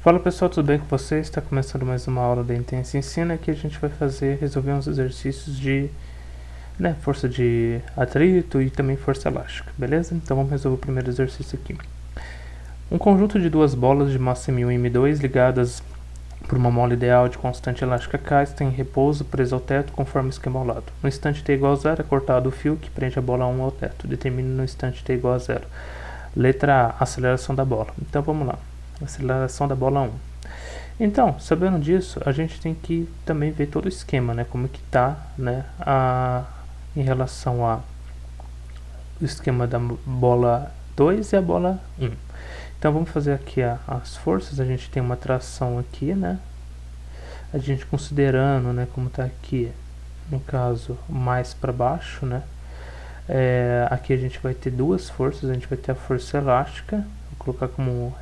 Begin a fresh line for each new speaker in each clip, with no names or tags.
Fala pessoal, tudo bem com vocês? Está começando mais uma aula da Intensa Ensina. Aqui a gente vai resolver uns exercícios de força de atrito e também força elástica, beleza? Então vamos resolver o primeiro exercício aqui. Um conjunto de duas bolas de massa M1 e M2 ligadas por uma mola ideal de constante elástica K está em repouso, presa ao teto, conforme o esquema ao lado. No instante t igual a 0 é cortado o fio que prende a bola 1 ao teto. Determine no instante t igual a 0. Letra A, aceleração da bola. Então vamos lá. Aceleração da bola 1. Então, sabendo disso, a gente tem que também ver todo o esquema, né? Como que tá, né? Em relação ao esquema da bola 2 e a bola 1. Então vamos fazer aqui as forças. A gente tem uma tração aqui, né? A gente considerando, né, como tá aqui, no caso, mais para baixo, né? Aqui a gente vai ter duas forças. A gente vai ter a força elástica, vou colocar como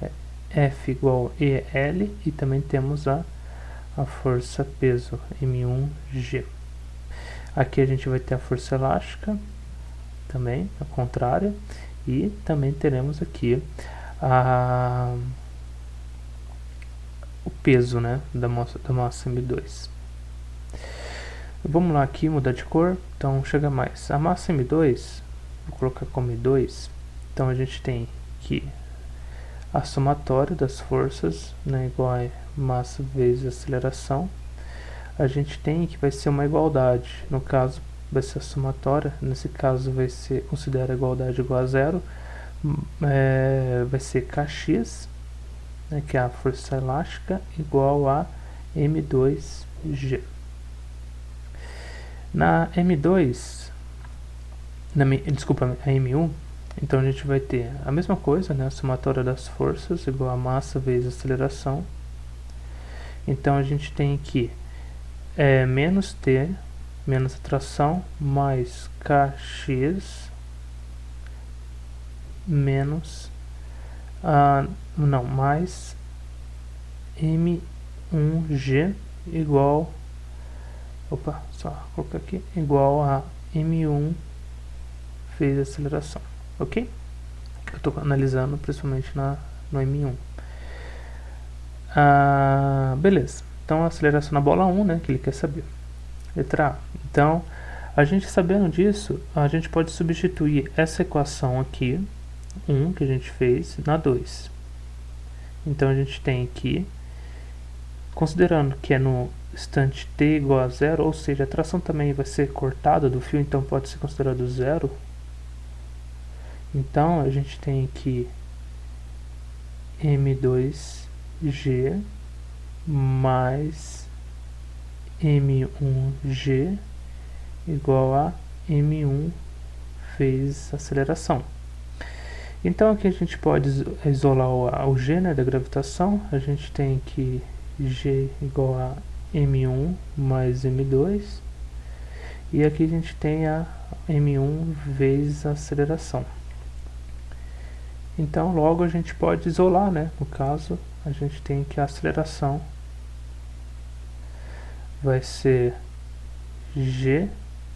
F igual EL, e também temos a força peso M1G. Aqui a gente vai ter a força elástica, também, a contrária, e também teremos aqui o peso, né, da massa M2. Vamos lá aqui, mudar de cor, então chega mais. A massa M2, vou colocar como M2, então a gente tem que a somatória das forças, né, igual a massa vezes aceleração. A gente tem que vai ser uma igualdade, no caso vai ser a somatória, nesse caso vai ser, considera a igualdade igual a 0, vai ser Kx, né, que é a força elástica, igual a M2G. Na M2, desculpa, a M1, então a gente vai ter a mesma coisa, né, a somatória das forças igual a massa vezes aceleração. Então a gente tem aqui menos T, menos atração, mais Kx, menos, mais M1G igual, só colocar aqui, igual a M1 vezes aceleração. Ok? Eu estou analisando principalmente no M1. Beleza. Então a aceleração na bola 1, né, que ele quer saber. Letra A. Então, a gente sabendo disso, a gente pode substituir essa equação aqui, 1, que a gente fez, na 2. Então a gente tem aqui, considerando que é no instante t igual a 0, ou seja, a tração também vai ser cortada do fio, então pode ser considerado 0. Então a gente tem aqui M2G mais M1G igual a M1 vezes aceleração. Então aqui a gente pode isolar o G, né, da gravitação. A gente tem que G igual a M1 mais M2, e aqui a gente tem a M1 vezes a aceleração. Então logo a gente pode isolar, né? No caso, a gente tem que a aceleração vai ser G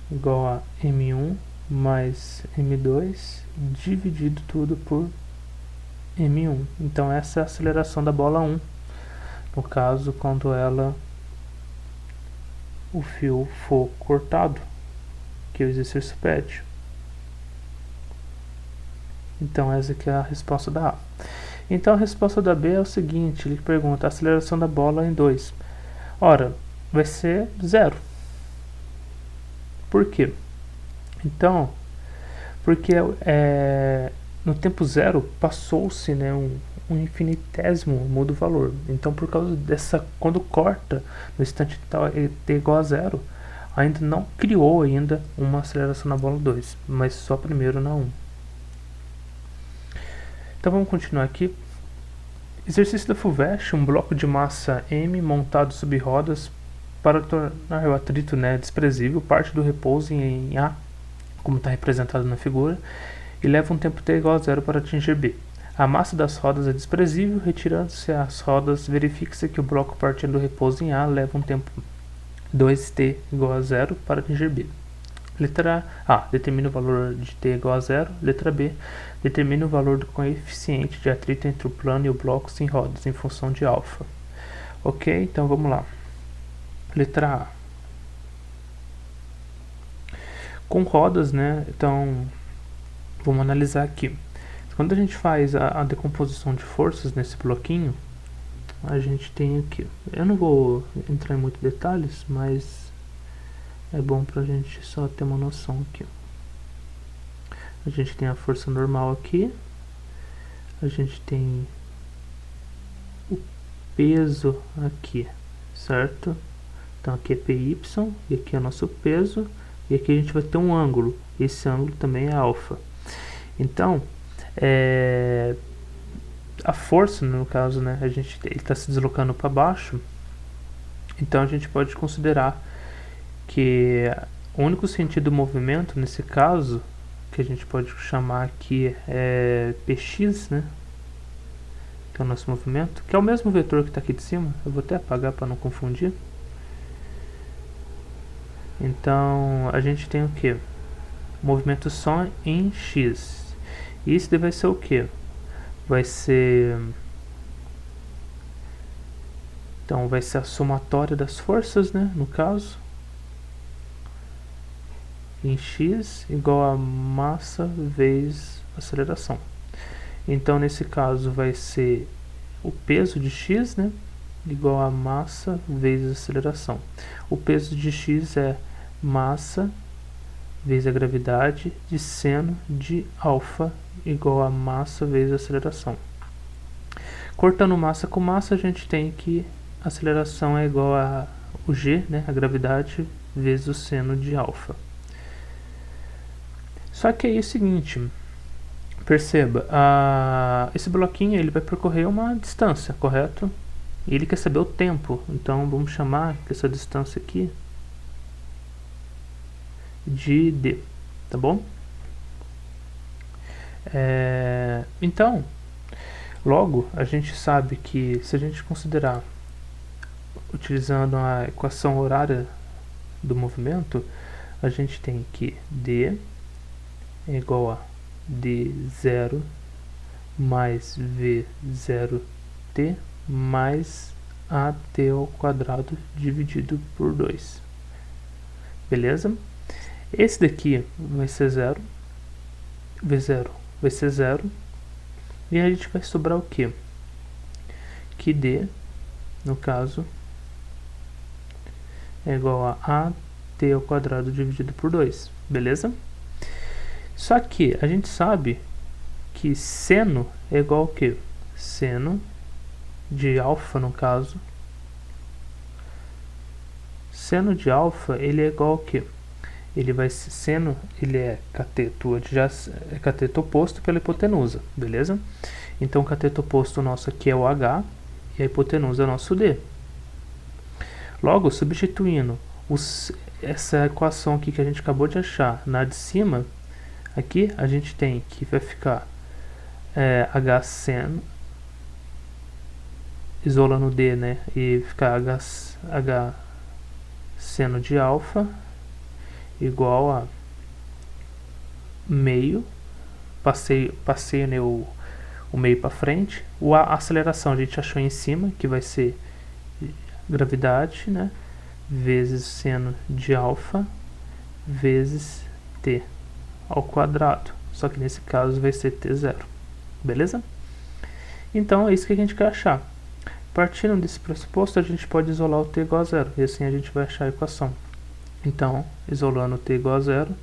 igual a M1 mais M2 dividido tudo por M1. Então essa é a aceleração da bola 1, no caso quando o fio for cortado, que o exercício pede. Então essa aqui é a resposta da A. Então a resposta da B é o seguinte, ele pergunta a aceleração da bola em 2. Ora, vai ser 0. Por quê? Então, porque no tempo 0 passou-se, né, um infinitésimo, muda o valor. Então por causa dessa, quando corta no instante t igual a 0, ainda não criou ainda uma aceleração na bola 2, mas só primeiro na 1. Então vamos continuar aqui. Exercício da FUVEST, um bloco de massa M montado sob rodas para tornar o atrito, né, desprezível, parte do repouso em A, como está representado na figura, e leva um tempo t igual a 0 para atingir B. A massa das rodas é desprezível, retirando-se as rodas, verifica-se que o bloco partindo do repouso em A leva um tempo 2t igual a 0 para atingir B. Letra A, determine o valor de t igual a 0. Letra B, determine o valor do coeficiente de atrito entre o plano e o bloco sem rodas em função de alfa. Ok, então vamos lá. Letra A. Com rodas, né? Então, vamos analisar aqui. Quando a gente faz a decomposição de forças nesse bloquinho, a gente tem aqui. Eu não vou entrar em muitos detalhes, mas é bom pra gente só ter uma noção aqui. A gente tem a força normal aqui. A gente tem o peso aqui, certo? Então aqui é PY, e aqui é nosso peso, e aqui a gente vai ter um ângulo. Esse ângulo também é alfa. Então, a força, no caso, né, ele está se deslocando para baixo. Então a gente pode considerar que o único sentido do movimento, nesse caso, que a gente pode chamar aqui é Px, né? Que é o nosso movimento, que é o mesmo vetor que está aqui de cima. Eu vou até apagar para não confundir. Então a gente tem o que? Movimento só em x. E isso vai ser o que? Vai ser... Então vai ser a somatória das forças, né? No caso, em x igual a massa vezes aceleração. Então nesse caso vai ser o peso de x, né, igual a massa vezes aceleração. O peso de x é massa vezes a gravidade de seno de alfa igual a massa vezes aceleração. Cortando massa com massa, a gente tem que a aceleração é igual a o g, né, a gravidade vezes o seno de alfa. Só que aí é o seguinte, perceba, esse bloquinho ele vai percorrer uma distância, correto? E ele quer saber o tempo, então vamos chamar essa distância aqui de d, tá bom? Então, logo a gente sabe que se a gente considerar utilizando a equação horária do movimento, a gente tem que d é igual a d0 mais v0t mais at ao quadrado dividido por 2. Beleza? Esse daqui vai ser 0, v0 vai ser 0, e a gente vai sobrar o quê? Que d, no caso, é igual a at ao quadrado dividido por 2, beleza? Só que a gente sabe que seno é igual ao quê? Seno de alfa, no caso. Seno de alfa, ele é igual ao quê? Ele vai ser seno, ele é cateto adjacente, é cateto oposto pela hipotenusa, beleza? Então o cateto oposto nosso aqui é o H e a hipotenusa é o nosso D. Logo, substituindo essa equação aqui que a gente acabou de achar na de cima, aqui a gente tem que vai ficar H seno, isolando D, né? E ficar H seno de alfa igual a meio, passei né, o meio para frente. A aceleração a gente achou em cima, que vai ser gravidade, né, vezes seno de alfa vezes t ao quadrado. Só que nesse caso vai ser t0, beleza? Então é isso que a gente quer achar. Partindo desse pressuposto, a gente pode isolar o t igual a 0, e assim a gente vai achar a equação. Então, isolando t igual a 0,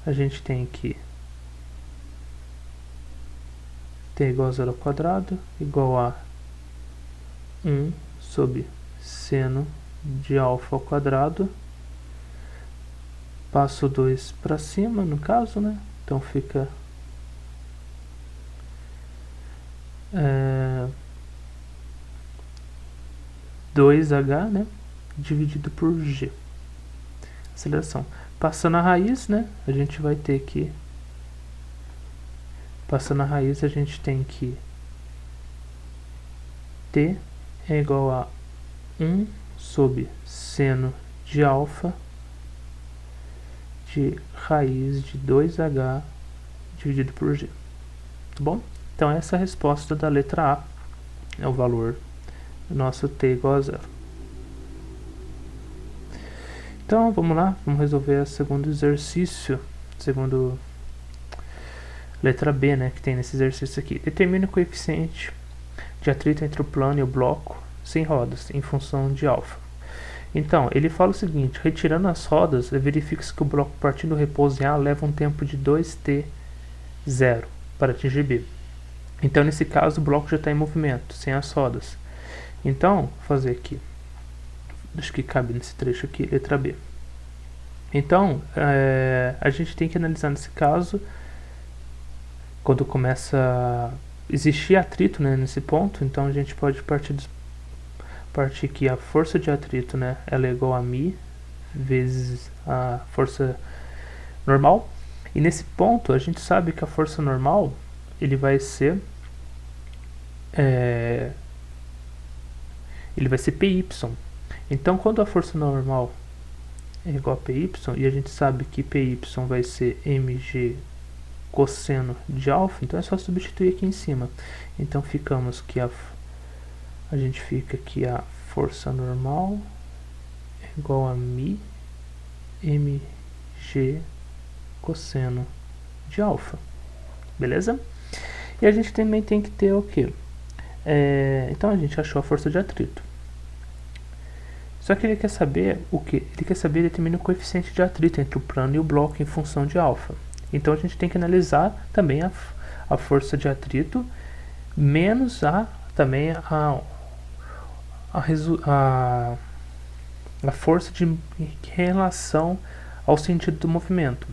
a gente tem que t igual a 0 ao quadrado igual a 1 sobre seno de alfa ao quadrado. Passo 2 para cima, no caso, né? Então fica 2h, né, dividido por g. Aceleração. Passando a raiz, né, a gente vai ter que... Passando a raiz, a gente tem que... t é igual a 1 sobre seno de alfa de raiz de 2h dividido por g. Tá bom? Então essa é a resposta da letra A, é o valor do nosso t igual a 0. Então vamos lá, vamos resolver o segundo exercício, segundo letra B, né, que tem nesse exercício aqui. Determine o coeficiente de atrito entre o plano e o bloco sem rodas, em função de alfa. Então, ele fala o seguinte: retirando as rodas, verifica-se que o bloco partindo do repouso em A leva um tempo de 2t0 para atingir B. Então, nesse caso, o bloco já está em movimento, sem as rodas. Então, vou fazer aqui, acho que cabe nesse trecho aqui, letra B. Então, a gente tem que analisar nesse caso, quando começa a existir atrito, né, nesse ponto, então a gente pode partir aqui, a força de atrito, né, ela é igual a μ vezes a força normal. E nesse ponto, a gente sabe que a força normal, ele vai ser PY. Então, quando a força normal é igual a PY, e a gente sabe que PY vai ser mg cosseno de alfa, então é só substituir aqui em cima. Então, ficamos que a gente fica que a força normal é igual a μ mg cosseno de alfa. Beleza? E a gente também tem que ter o quê? Então a gente achou a força de atrito. Só que ele quer saber o que? Ele quer saber determinar o coeficiente de atrito entre o plano e o bloco em função de alfa. Então a gente tem que analisar também a força de atrito menos também a força em relação ao sentido do movimento.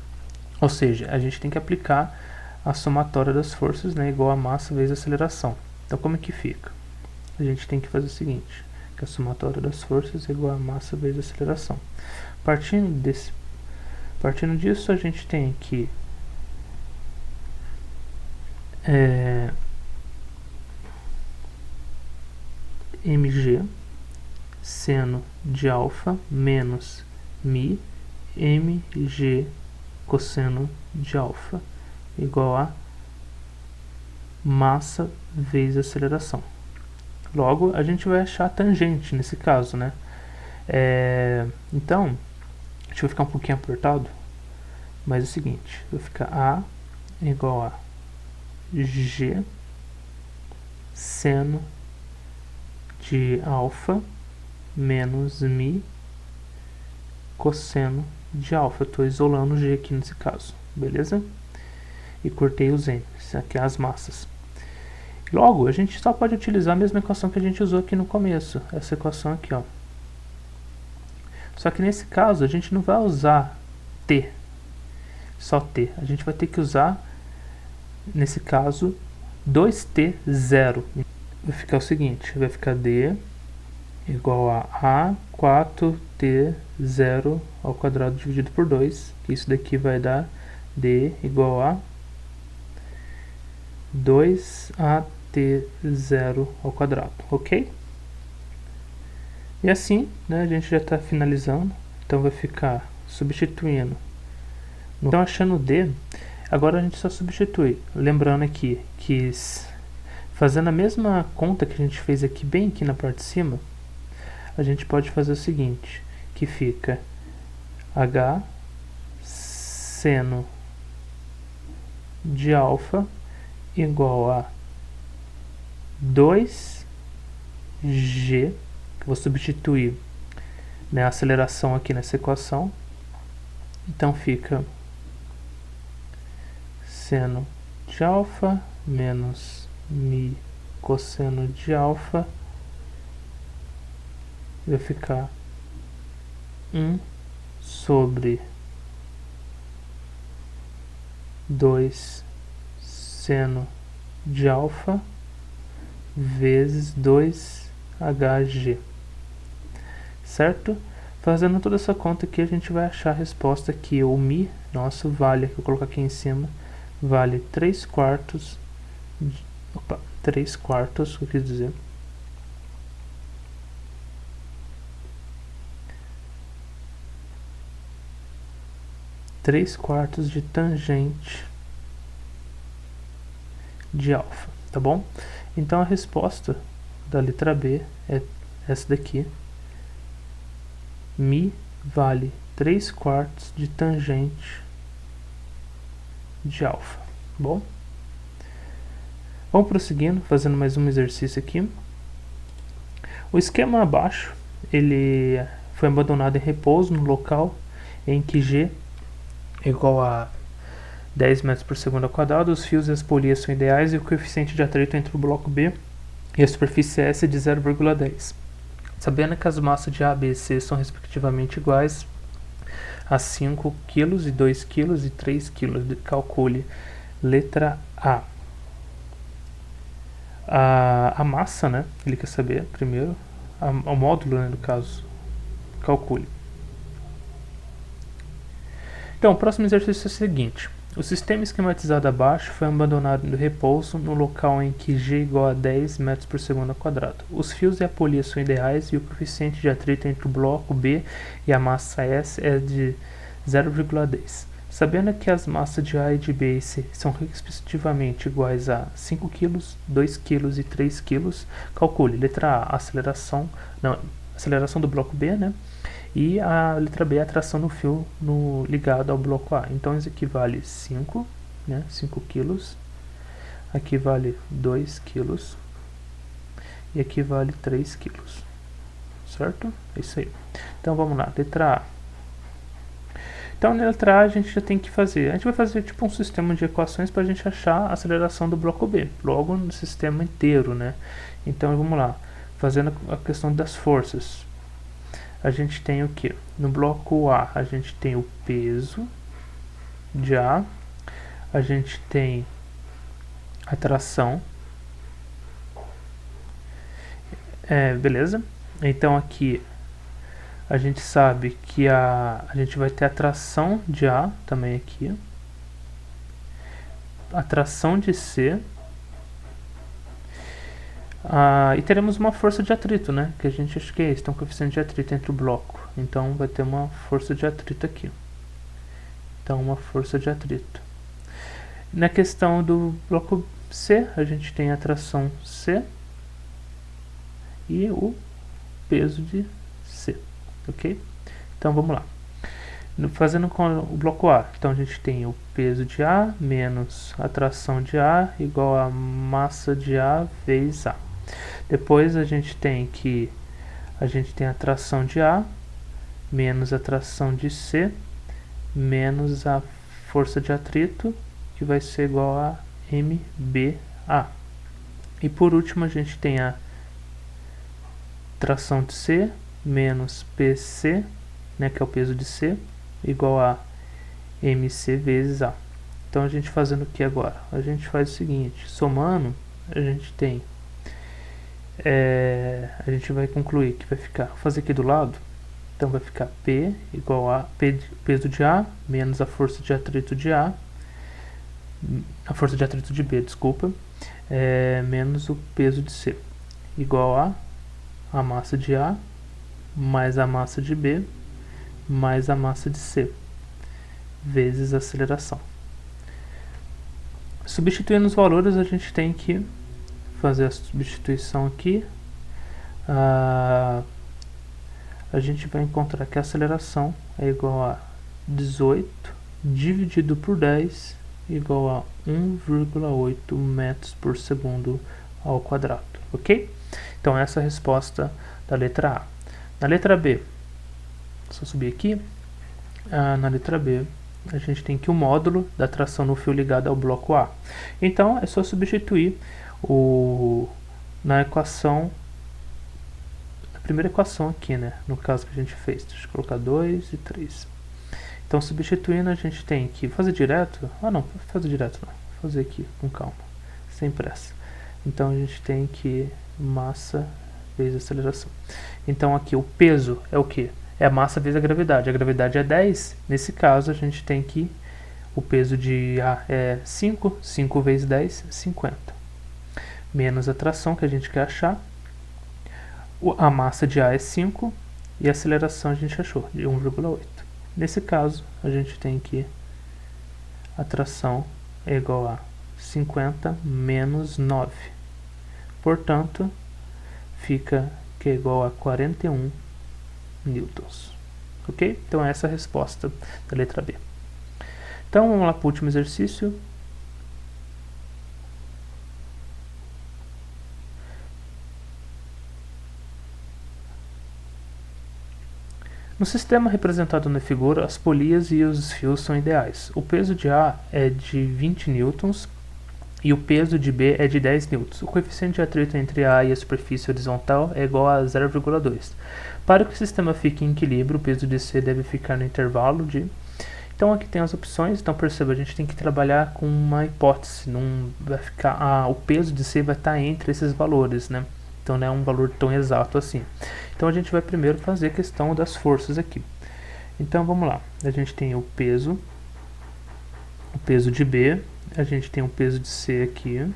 Ou seja, a gente tem que aplicar a somatória das forças, né, igual a massa vezes a aceleração. Então como é que fica? A gente tem que fazer o seguinte, que a somatória das forças é igual a massa vezes a aceleração. Partindo disso, a gente tem que mg seno de alfa menos μ mg cosseno de alfa igual a massa vezes aceleração. Logo, a gente vai achar a tangente nesse caso, né? Então, a gente vai ficar um pouquinho apertado, mas é o seguinte, vai ficar A igual a G seno de alfa menos μ cosseno de alfa. Estou isolando o G aqui nesse caso, beleza? E cortei os N, aqui as massas. Logo, a gente só pode utilizar a mesma equação que a gente usou aqui no começo, essa equação aqui, ó. Só que nesse caso, a gente não vai usar T, só T. A gente vai ter que usar, nesse caso, 2T0. Vai ficar o seguinte, vai ficar D igual a A4T0 ao quadrado dividido por 2. Isso daqui vai dar D igual a 2AT0 ao quadrado, ok? E assim, né, a gente já está finalizando. Então vai ficar substituindo. Então achando D, agora a gente só substitui. Lembrando aqui que fazendo a mesma conta que a gente fez aqui, bem aqui na parte de cima, a gente pode fazer o seguinte, que fica H seno de alfa igual a 2G, que vou substituir, né, a aceleração aqui nessa equação. Então fica seno de alfa menos μ cosseno de alfa, vai ficar 1 sobre 2 seno de alfa vezes 2HG, certo? Fazendo toda essa conta aqui, a gente vai achar a resposta que o μ nosso vale, que eu colocar aqui em cima, vale 3/4, 3/4, eu quis dizer, 3/4 de tangente de alfa, tá bom? Então a resposta da letra B é essa daqui. Mi vale 3/4 de tangente de alfa. Bom, vamos prosseguindo, fazendo mais um exercício aqui. O esquema abaixo, ele foi abandonado em repouso no local em que G é igual a 10 metros por segundo ao quadrado, os fios e as polias são ideais e o coeficiente de atrito entre o bloco B e a superfície S é de 0,10. Sabendo que as massas de A, B e C são respectivamente iguais a 5 kg, 2 kg e 3 kg, calcule letra A. A massa, né? Ele quer saber primeiro, o módulo, né, no caso, calcule. Então, o próximo exercício é o seguinte. O sistema esquematizado abaixo foi abandonado no repouso no local em que G é igual a 10 metros por segundo ao quadrado. Os fios e a polia são ideais e o coeficiente de atrito entre o bloco B e a massa S é de 0,10. Sabendo que as massas de A e de B e C são respectivamente iguais a 5 kg, 2 kg e 3 kg, calcule letra A, aceleração do bloco B, né? E a letra B, a tração no fio ligado ao bloco A. Então isso aqui vale 5, né? 5 quilos. Aqui vale 2 quilos. E aqui vale 3 quilos. Certo? É isso aí. Então vamos lá, letra A. Então na letra A a gente já tem que fazer. A gente vai fazer tipo um sistema de equações para a gente achar a aceleração do bloco B. Logo no sistema inteiro, né? Então vamos lá. Fazendo a questão das forças. A gente tem o que? No bloco A, a gente tem o peso de A, a gente tem a tração, beleza? Então aqui a gente sabe que a gente vai ter a tração de A também aqui, a tração de C, e teremos uma força de atrito, né? Que a gente acha que é esse, então coeficiente de atrito entre o bloco. Então vai ter uma força de atrito aqui. Então uma força de atrito. Na questão do bloco C, a gente tem a tração C e o peso de C, ok? Então vamos lá. Fazendo com o bloco A, então a gente tem o peso de A menos a tração de A igual a massa de A vezes A. Depois a gente tem a tração de A menos a tração de C menos a força de atrito, que vai ser igual a MBA. E por último a gente tem a tração de C menos PC, né, que é o peso de C, igual a MC vezes A. Então a gente fazendo o que agora? A gente faz o seguinte, somando, a gente tem a gente vai concluir que vai ficar, fazer aqui do lado, então vai ficar P igual a peso de A menos a força de atrito de A, a força de atrito de B, desculpa, menos o peso de C, igual a massa de A mais a massa de B mais a massa de C, vezes a aceleração. Substituindo os valores, a gente tem que fazer a substituição aqui. A gente vai encontrar que a aceleração é igual a 18 dividido por 10 igual a 1,8 metros por segundo ao quadrado, ok? Então essa é a resposta da letra A. Na letra B, só subir aqui, na letra B a gente tem que o módulo da tração no fio ligado ao bloco A. Então é só substituir na equação, a primeira equação aqui, né, no caso que a gente fez. Deixa eu colocar 2 e 3. Então substituindo a gente tem que fazer direto, não, fazer direto não, fazer aqui com calma, sem pressa. Então a gente tem que massa vezes aceleração. Então aqui o peso é o que? É a massa vezes a gravidade é 10, nesse caso a gente tem que o peso de A é 5, 5 vezes 10, 50. Menos a tração que a gente quer achar, a massa de A é 5 e a aceleração a gente achou de 1,8. Nesse caso a gente tem que a tração é igual a 50 menos 9. Portanto, fica que é igual a 41 newtons. Ok? Então essa é a resposta da letra B. Então vamos lá para o último exercício. No sistema representado na figura, as polias e os fios são ideais. O peso de A é de 20 newtons e o peso de B é de 10 newtons. O coeficiente de atrito entre A e a superfície horizontal é igual a 0,2. Para que o sistema fique em equilíbrio, o peso de C deve ficar no intervalo de... Então aqui tem as opções, então perceba, a gente tem que trabalhar com uma hipótese, não vai ficar, o peso de C vai estar entre esses valores, né? Então não é um valor tão exato assim. Então a gente vai primeiro fazer a questão das forças aqui. Então vamos lá, a gente tem o peso de B, a gente tem o peso de C aqui.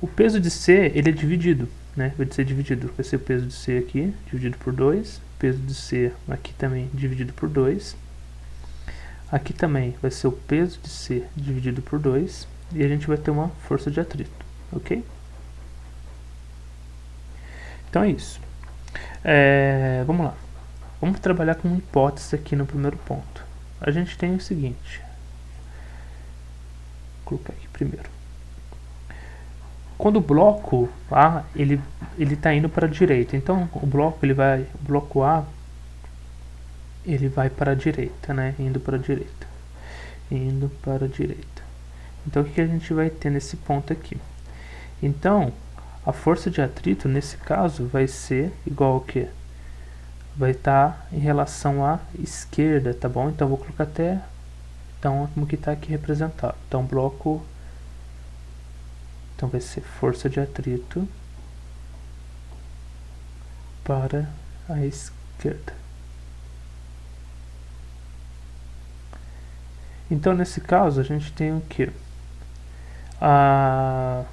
O peso de C, ele é dividido, né? Vai ser dividido, vai ser o peso de C aqui, dividido por 2. O peso de C aqui também, dividido por 2. Aqui também vai ser o peso de C dividido por 2. E a gente vai ter uma força de atrito, ok? Então é isso. Vamos lá. Vamos trabalhar com uma hipótese aqui no primeiro ponto. A gente tem o seguinte. Vou colocar aqui primeiro. Quando o bloco A, ele está indo para a direita. Então o bloco A, ele vai para a direita, né? Indo para a direita. Indo para a direita. Então o que a gente vai ter nesse ponto aqui? Então, a força de atrito, nesse caso, vai ser igual ao que? Vai estar em relação à esquerda, tá bom? Então, vou colocar até... Então, como que está aqui representado. Então, bloco... Então, vai ser força de atrito para a esquerda. Então, nesse caso, a gente tem o que? A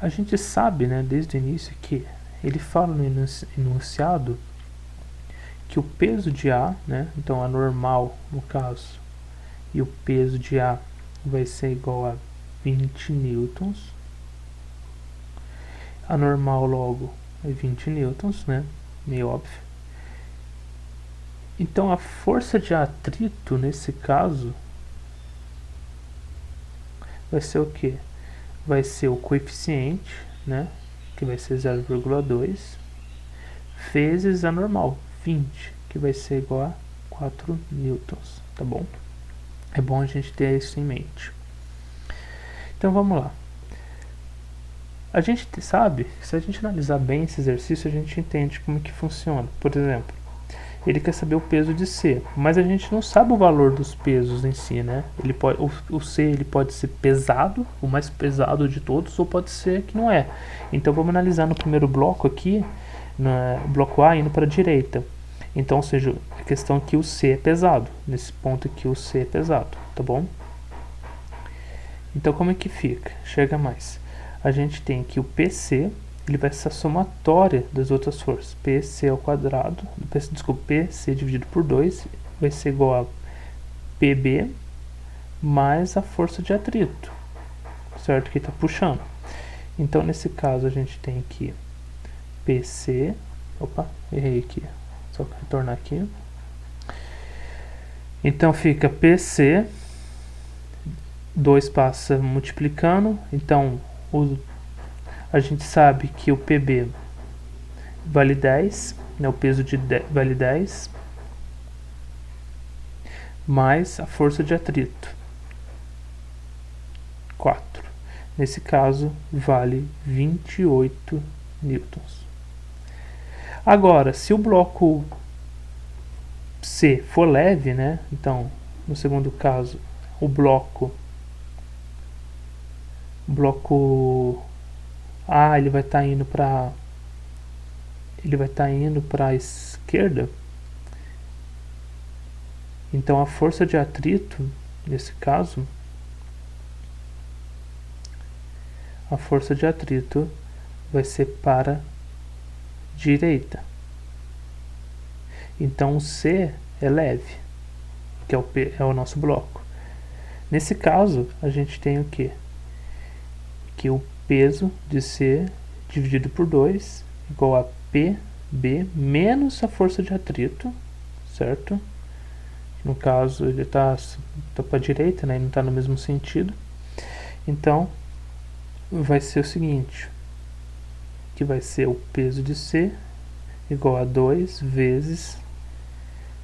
gente sabe, né, desde o início que ele fala no enunciado que o peso de A, né, então a normal no caso, e o peso de A vai ser igual a 20 newtons. A normal logo é 20 newtons, né, meio óbvio. Então a força de atrito nesse caso vai ser o que? Vai ser o coeficiente, né, que vai ser 0,2, vezes a normal, 20, que vai ser igual a 4 newtons, tá bom? É bom a gente ter isso em mente. Então vamos lá. A gente sabe, se a gente analisar bem esse exercício, a gente entende como que funciona. Por exemplo, ele quer saber o peso de C, mas a gente não sabe o valor dos pesos em si, né? O C ele pode ser pesado, o mais pesado de todos, ou pode ser que não é. Então vamos analisar no primeiro bloco aqui, no bloco A indo para a direita. Então, ou seja, a questão aqui o C é pesado, nesse ponto aqui o C é pesado, tá bom? Então como é que fica? Chega mais. A gente tem aqui o PC, ele vai ser a somatória das outras forças. PC ao quadrado, PC dividido por 2 vai ser igual a PB mais a força de atrito, certo? Que está puxando. Então nesse caso a gente tem aqui PC, opa, errei aqui, só retornar aqui. Então fica PC, 2 passa multiplicando, então a gente sabe que o PB vale 10, né, o peso de vale 10, mais a força de atrito, 4. Nesse caso, vale 28 newtons. Agora, se o bloco C for leve, né, então, no segundo caso, o bloco A ele vai estar indo para a esquerda. Então a força de atrito nesse caso, a força de atrito vai ser para a direita. Então o C é leve, que é o nosso bloco. Nesse caso, a gente tem o quê? Que o peso de C dividido por 2 igual a PB menos a força de atrito, certo? No caso, ele está para a direita, né? Ele não está no mesmo sentido. Então, vai ser o seguinte, que vai ser o peso de C igual a 2 vezes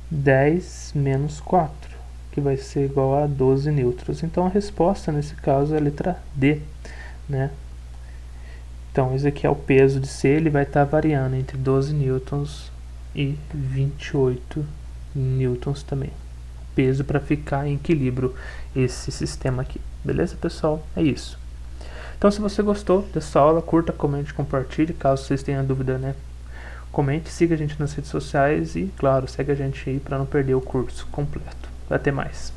10 menos 4, que vai ser igual a 12 newtons. Então a resposta nesse caso é a letra D, né? Então esse aqui é o peso de C, ele vai estar variando entre 12 newtons e 28 newtons também. Peso para ficar em equilíbrio esse sistema aqui. Beleza, pessoal? É isso. Então se você gostou dessa aula, curta, comente, compartilhe. Caso vocês tenham dúvida, né? Comente, siga a gente nas redes sociais e, claro, segue a gente aí para não perder o curso completo. Até mais.